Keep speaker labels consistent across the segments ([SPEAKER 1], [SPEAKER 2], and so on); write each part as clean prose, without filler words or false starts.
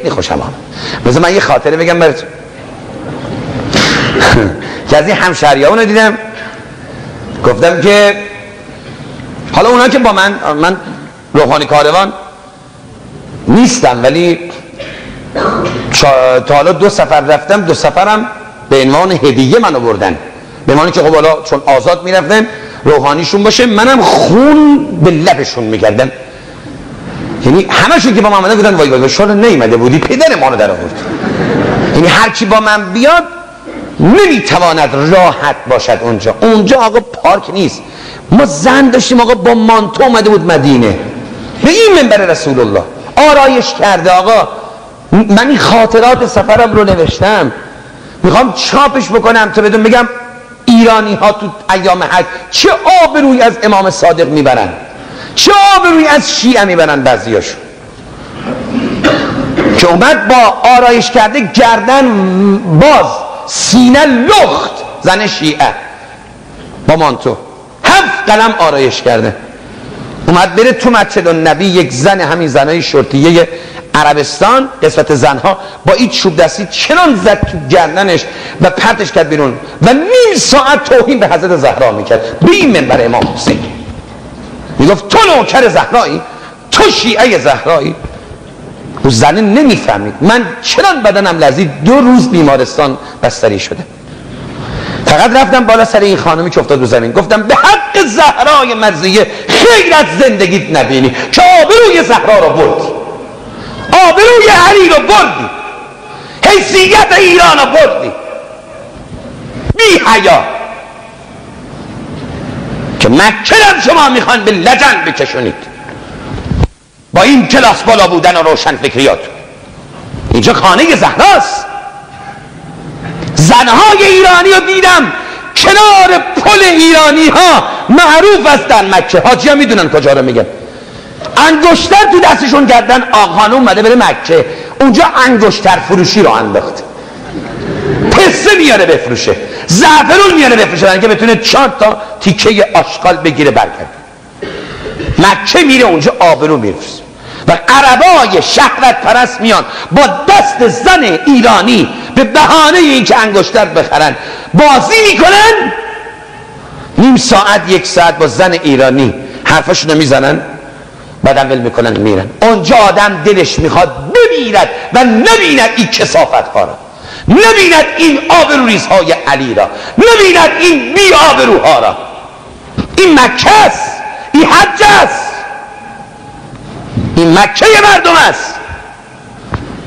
[SPEAKER 1] خیلی خوشم آمد. مثلا من یه خاطره بگم براتون که از این همشهریامون رو دیدم، گفتم که حالا اونا که با من روحانی کاروان نیستم، ولی تا حالا 2 سفر رفتم، 2 سفرم به عنوان هدیه منو بردن، به معنی که خب حالا چون آزاد میرفتن روحانیشون باشه، منم خون به لبشون میکردم. یعنی همشون که با من آمدن گفتن وای وای شما نیومده بودی پدر ما رو در آورد. یعنی هر کی با من بیاد نمیتواند راحت باشد اونجا آقا پارک نیست. ما زن داشتیم آقا با مانتو اومده بود مدینه به این منبر رسول الله آرایش کرده. آقا من این خاطرات سفرم رو نوشتم، میخوام چاپش بکنم تا بدون بگم ایرانی ها تو ایام حج چه آبرویی از امام صادق میبرن، چه آبرویی از شیعه میبرن بعضیاشون، که اومد با آرایش کرده گردن باز سینه لخت زن شیعه با مانتو 7 قلم آرایش کرده، اومد بره تو مسجد النبی. یک زن همین زنای شرطیه عربستان قسمت زنها با این چوب دستی چنان زد تو گردنش و پرتش کرد بیرون و نیم ساعت توهین به حضرت زهرا میکرد به این منبر امام حسین. میگفت تو نوکر زهرایی، تو شیعه زهرایی. و زنه نمیفهمید. من چنان بدنم لرزید 2 روز بیمارستان بستری شده. فقط رفتم بالا سر این خانمی که افتاد رو زمین، گفتم به حق زهرای مرضیه خیر از زندگیت نبینی که آبروی زهرا رو بردی، آبروی علی رو بردی، حیثیت ایران رو بردی، بی حیا. که مکه شما میخوان به لجن بکشونید با این کلاس بالا بودن و روشن فکریات. اینجا خانه زهراست. زنهای ایرانی رو دیدم کنار پل ایرانی ها معروف هستن مکه، حاجی ها میدونن کجا رو میگن، انگشتر تو دستشون کردن. آقا اومده بره مکه، اونجا انگشتر فروشی رو انداخت، پسته میاره بفروشه، زعفرون میاره بفروشه، برای که بتونه 4 تا تیکه آشغال بگیره برگرده. مکه میره اونجا آبرو میفروشه و عربای شهوت پرست میان با دست زن ایرانی به بهانه اینکه انگشتر بخرن بازی میکنن. نیم ساعت 1 ساعت با زن ایرانی حرفاشونو میزنن، بعدم ول میکنن میرن. اونجا آدم دلش میخواد بمیرد و نبیند این کثافت ها را، نبیند این آبروریزهای علی را، نبیند این بی آبروها را. این مکه است، این حج است، این مکه مردم است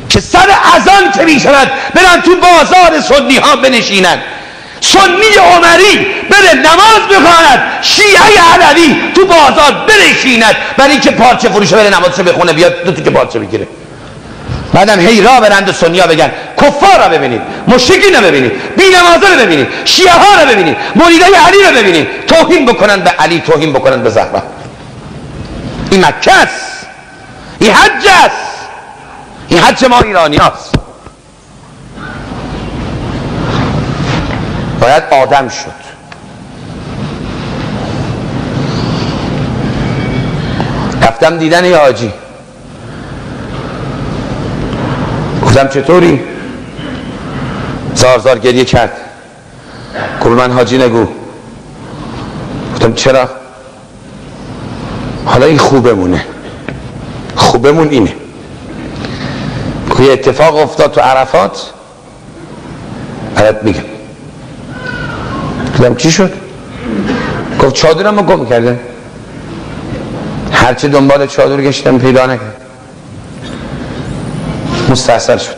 [SPEAKER 1] که سر اذان که می شود برن تو بازار سنی ها بنشینن، سنی عمری بره نماز بخواند، شیعه علوی تو بازار بنشیند برای اینکه پارچه فروشه بره نمازشو بخونه بیاد 2 تیکه پارچه بگیره. بعدم هی را برند و سنی ها بگن کفار را ببینید، مشرکین را ببینید، بی نمازا را ببینید، شیعه ها را ببینید، مریدای علی را ببینید، توهین بکنن به علی، توهین بکنن به زهرا. این مکه است، این حج است، این حج ما ایرانی هست. باید آدم شد. رفتم دیدن یه حاجی، گفتم چطوری؟ زار گریه کرد. گفت من حاجی نگو. گفتم چرا؟ حالا این خوبمونه، خوبمون اینه. یه اتفاق افتاد تو عرفات برات میگم. گفتم چی شد؟ گفت چادرمو گم کرده. هرچه دنبال چادر گشتم پیدا نکرد، مستحصل شد.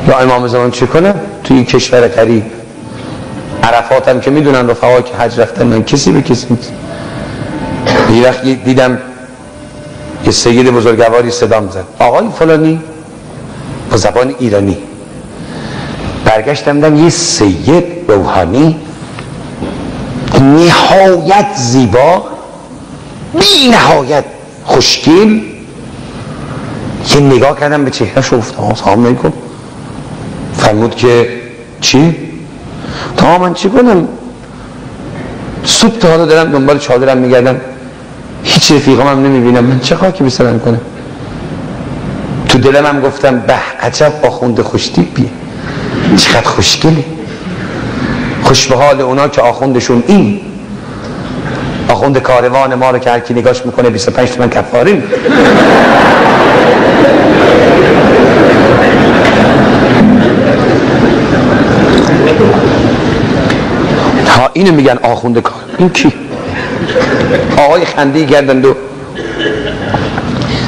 [SPEAKER 1] یا امام زمان چی کنم توی این کشور قریب؟ عرفات هم که میدونن رفقا که حج رفتن، من کسی به کسی نیست. یه وقت دیدم یه سید بزرگواری صدام زد، آقای فلانی، با زبان ایرانی. برگشتم دیدم یه سید روحانی نهایت زیبا، بی نهایت خوشگل. یه نگاه کردم به چهرهش و گفتم سلام علیکم. فرمود که چی؟ تا من چی کنم؟ صبح تا حالا دارم دنبال چادرم میگردم، هیچ رفیقام هم نمیبینم، من چه خاکی به سرم کنم؟ تو دلم هم گفتم به عجب آخوند خوشتیپیه، چقدر خوشگله، خوش به حال اونا که آخوندشون این آخوند کاروان ما رو که هر کی نگاش میکنه 25 تومن کفاره میده. ها اینو میگن آخوند کار. این کی؟ آقای خندی کردند و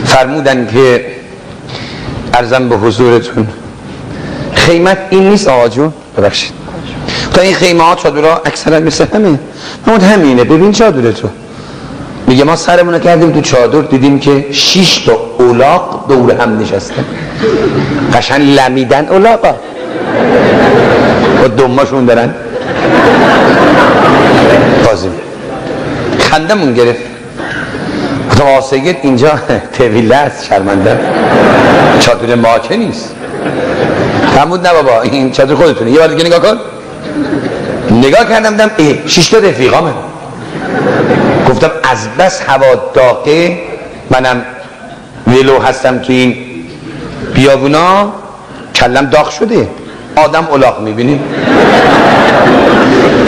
[SPEAKER 1] فرمودن که عرضم به حضورتون خیمت این نیست آقا جون، ببخشید تا این خیمه ها چادرها اکثرا مثل همینه. ببین چادر تو. میگه ما سرمونو کردیم تو چادر دیدیم که 6 تا الاغ دور هم نشستن، قشنگ لمیدن الاغا با دماشون دارن. بازیم خندمون گرفت. گفتم آسگید اینجا طویله است، شرمنده، چادر ما که نیست. فرمود نه بابا این چادر خودتونه، یه بار دیگه نگاه کن. نگاه کردم دیدم 6 تا رفیقامه. گفتم از بس هوا داغه، منم ولو هستم تو این بیابونا، کلم داغ شده، آدم الاغ میبینیم.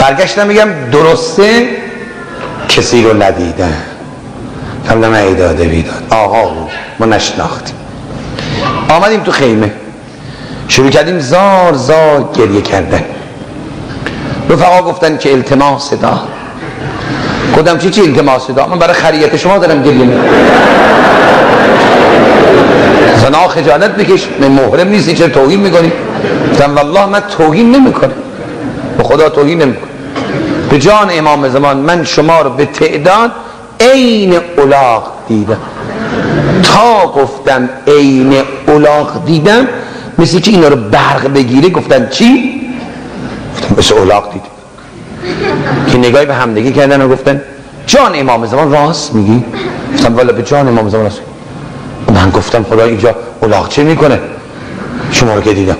[SPEAKER 1] برگشتم میگم درسته کسی رو ندیدم. فرمودم ایداده بیداد آقا بود، ما نشناختیم. آمدیم تو خیمه، شروع کردیم زار زار گریه کردن. رفقا گفتن که التماس دا. گفتم چی التماس دا؟ من برای خریت شما دارم گریه میکنم. زنا خجالت بکش، من محرم نیستی چرا توهین میکنی؟ گفتم والله من توهین نمیکنم، به خدا توهین نمیکنم. به جان امام زمان من شما رو به تعداد عین الاغ دیدم. تا گفتم عین الاغ دیدم مثل که اینا رو برق بگیره. گفتن چی؟ گفتم مثل الاغ دیدم. که نگاهی به همدیگه کردن و گفتن جان امام زمان راست میگی؟ گفتم والا به جان امام زمان راست میگی. من گفتم خدا اینجا الاغ چه میکنه؟ شما رو که دیدم.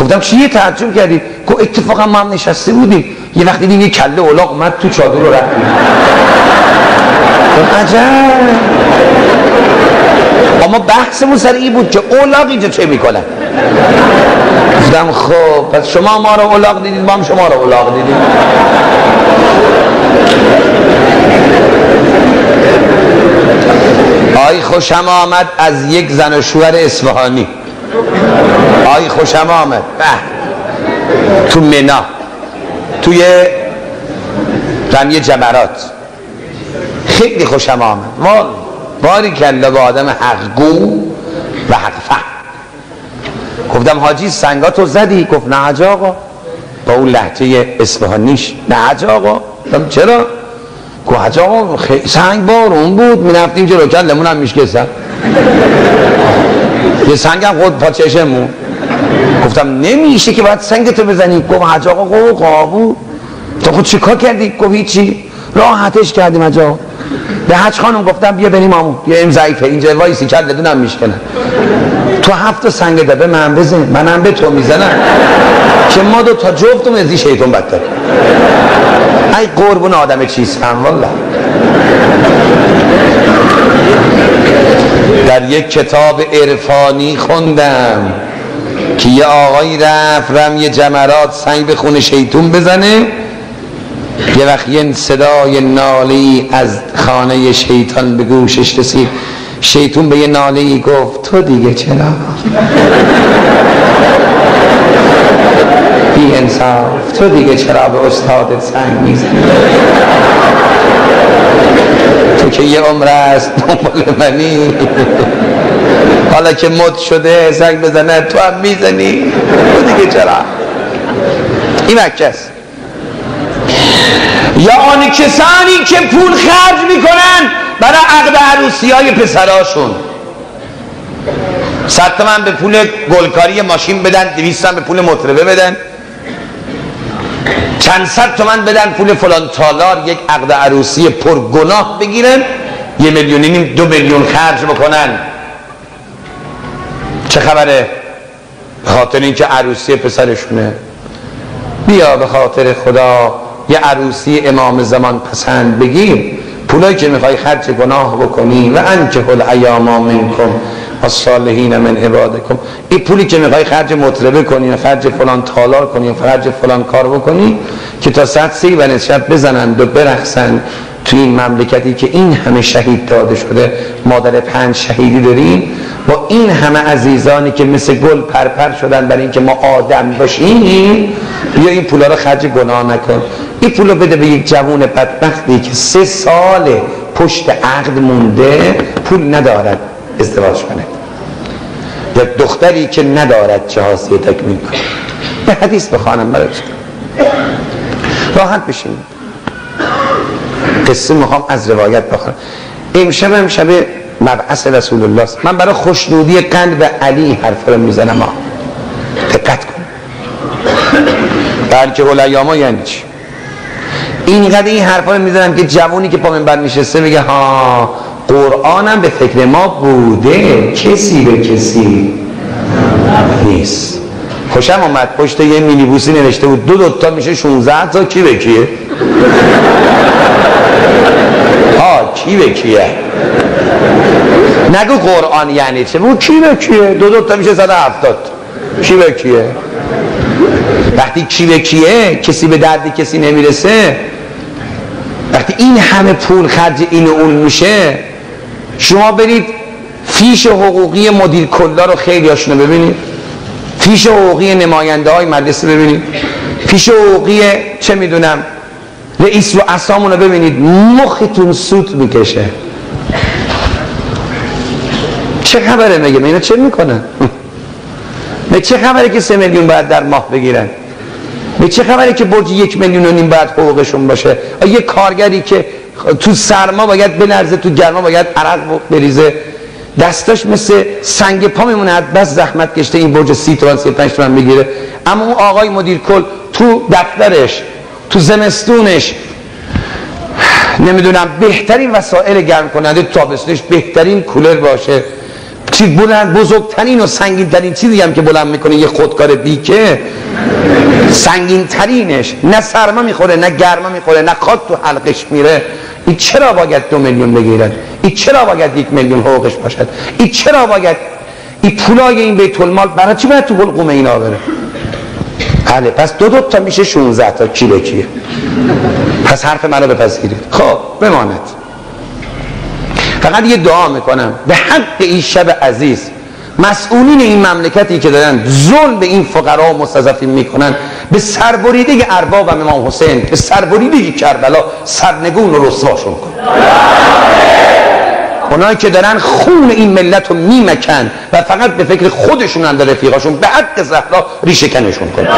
[SPEAKER 1] گفتم چیه تعجب کردی؟ گفت اتفاقا ما هم نشسته بودیم یه وقت دیدیم یه کله الاغ اومد تو چادر رو رفت. عجب. اما بحثمون سر این بود که الاغ اینجا چه میکنن. گفتم خب پس شما ما رو الاغ دیدید، ما هم شما رو الاغ دیدید. آی خوشم آمد از یک زن و شوهر اصفهانی. آی خوشم آمد تو منا، توی رمی جمرات، خیلی خوشم آمد. باری کلا با آدم حقگو و حقفهم. گفتم حاجی سنگاتو زدی؟ گفت نه حاج آقا، با اون لهجه اصفهانیش. نه حاج آقا. گفتم چرا؟ گفت حاج آقا سنگ بارون بود، می رفتیم جلو کلمون هم میشکستن، یه سنگ هم خود پا چشمون. گفتم نمیشه که باید سنگتو بزنی. گفت حاج آقا قابو تو خود چیکار کردی؟ گفت هیچی راحتش کردیم حاج آقا. به حج خانم گفتم بیا بریم آمون، بیا این ضعیفه اینجا وایسی کلتون هم میشکنن. تو 7 سنگ دبه من بزن، منم به تو میزنم که ما دو تا جفتم از این شیطان بدتر. ای قربون آدم چیز هم والله. در یک کتاب عرفانی خوندم که یه آقایی رفت رمی جمرات سنگ به خون شیطون بزنه. یه وقت یه صدای نالی از خانه شیطان به گوشش رسید. شیطون به یه نالی گفت تو دیگه چرا؟ بی انصاف، تو دیگه چرا به استادت سنگ میزنی؟ تو که یه عمر است دنبال منی، حالا که مد شده سنگ بزنه تو هم میزنی، تو دیگه چرا؟ این مکه است. یا آن کسانی که پول خرج میکنن برای عقد عروسی های پسراشون. 100 تومن به پول گلکاری ماشین بدن، 200 تومن به پول مطربه بدن، چند صد تومن بدن پول فلان تالار یک عقد عروسی پرگناه بگیرن، 1,5 میلیون 2 میلیون خرج بکنن. چه خبره؟ به خاطر اینکه عروسی پسرشونه. بیا به خاطر خدا یه عروسی امام زمان پسند بگیر، پولایی که میخوای خرج گناه بکنی و انکحوا الایام منکم والصالحین من عبادکم، این پولی که میخوای خرج مطربه کنی یا خرج فلان تالار کنی یا خرج فلان کار بکنی که تا ساعت 3 و نصف شب بزنند و برقصن توی این مملکتی که این همه شهید داده شده، مادر 5 شهیدی داریم، با این همه عزیزانی که مثل گل پرپر شدن برای اینکه ما آدم باشیم، بیا این پولا رو خرج گناه نکن. این پولو بده به یک جوان بدبختی که 3 سال پشت عقد مونده، پول ندارد ازدواج کنه، یا دختری که ندارد جهازی تکمیل کنه. به حدیث بخوانم براتون راحت بشین. قصه میخوام از روایت بخونم. امشب شب مبعث رسول الله است. من برای خوشنودی قلب علی حرف رو میزنم. دقت کن. بلکه الایاما یعنی چی؟ اینقدر این حرفا رو میزنم که جوونی که پا منبر نشسته بگه ها قرآنم به فکر ما بوده، کسی به کسی نیست. خوشم اومد پشت یه مینیبوسی نوشته بود 2 تا میشه 16 تا، کی به کیه؟ کی به کیه؟ نگو قرآن یعنی چه، بگو کی به کیه؟ 2 تا میشه 170. کی به کیه؟ وقتی کی به کیه کسی به درد کسی نمیرسه، وقتی این همه پول خرج این و اون میشه، شما برید فیش حقوقی مدیر کلا رو خیلی هاشون رو ببینید، فیش حقوقی نماینده های مدرسه ببینید، فیش حقوقی چه میدونم رئیس و اسامون رو ببینید، مختون سوت میکشه. چه خبره میگه اینا چه میکنن؟ به چه خبره که 3 میلیون باید در ماه بگیرن؟ به چه خبره که برج 1,5 میلیون باید حقوقشون باشه؟ یه کارگری که تو سرما باید بلرزه، تو گرما باید عرق بریزه، دستاش مثل سنگ پا میمونه، بس زحمت کشته این برج 30 تومن 35 تومن بگیره. اما اون آقای مدیر کل تو دفترش تو زمستونش نمیدونم بهترین وسایل گرم کننده، تابستونش بهترین کولر باشه، چیز بلند بزرگترین و سنگین ترین چیزی هم که بلند میکنه یه خودکار بیکه، سنگین ترینش، نه سرما میخوره نه گرما میخوره نه خاک تو حلقش میره. این چرا باید 2 میلیون بگیرد؟ این چرا باید 1 میلیون حقوقش باشد؟ این چرا باید این پولای این بیت المال برای چی باید تو حلقوم اینا بره؟ بله، پس 2 تا میشه 16 تا، کی به کیه؟ پس حرف منو بپذیرید. خب بماند. فقط یه دعا میکنم به حق این شب عزیز، مسئولین این مملکتی که دارن ظلم به این فقرا و مستضعفین میکنن، به سربریده ارباب امام حسین، به سربریده کربلا سرنگون و رسواشون کن. اونایی که دارن خون این ملت رو میمکن و فقط به فکر خودشون اند رفیقاشون، به حق زهرا ریشه کنشون کن.